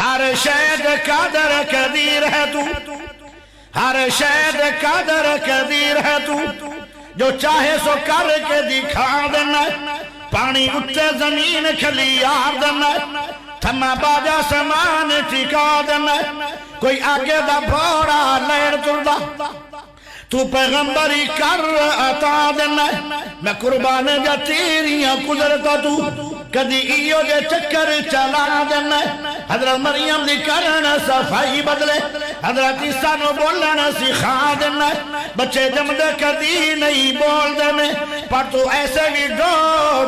ہر شید قادر قدیر ہے تو، ہر شید قادر قدیر ہے تو، جو چاہے سو کر کے دکھا دینا، پانی اٹھے زمین کھلی یار دینا، تھما باجا سامان ٹھکا دینا، کوئی آگے دا بھوڑا لیر تردہ، تو پیغمبری کر عطا دینا، میں قربان جا تیریاں قدرتا تو، کدی ایو دے چکر چلا دینا، حضرت مریم دی کرنا صفائی بدلے، حضرت عیسیٰ نو بولنا سکھا دینا، بچے جمدے کدی نہیں بول دینے، پر تو ایسے بھی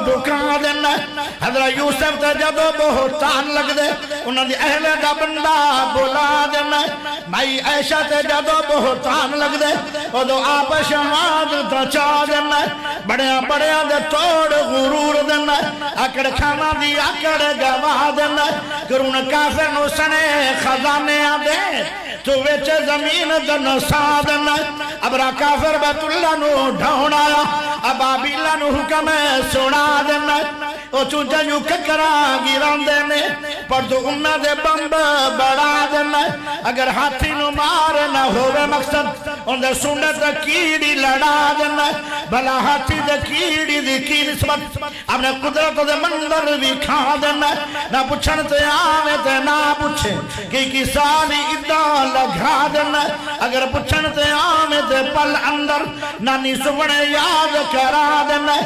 ڈکا دینا، حضرت یوسف تے جدو بہتان لگ دے، انہوں نے اہل دا بندہ بولا دینا، مائی عائشہ تے جدو بہتان لگ دے، او دو آپ شماد تچا دینا، بڑیاں دے توڑ غرور دینا، اکڑ کھانا دی اکڑ گواہ دینا، کرون کافر نو سنے خزانے آدے، تو ویچے زمین دن سا دینا، ابرا کافر بیت اللہ نو ڈھونا، ابابیلہ نو حکم سنا دینا، او چونچہ یوں ککرا گیران دینے، پر تو انہ دے بمب بڑا دینا، اگر ہاتھی نو مار نہ ہوئے مقصد، ان دے سنت کیڑی لڑا دینا، بھلا ہاتھی دے کیڑی دی کی نسبت، اپنے قدرت دے مندر بھی کھا دینا، نہ پوچھن تے آوے تے نہ پوچھے، کی سالی ادھا لگا دینا، اگر پوچھن تے آوے تے پل اندر، نانی سبنے یاد کرا دینا.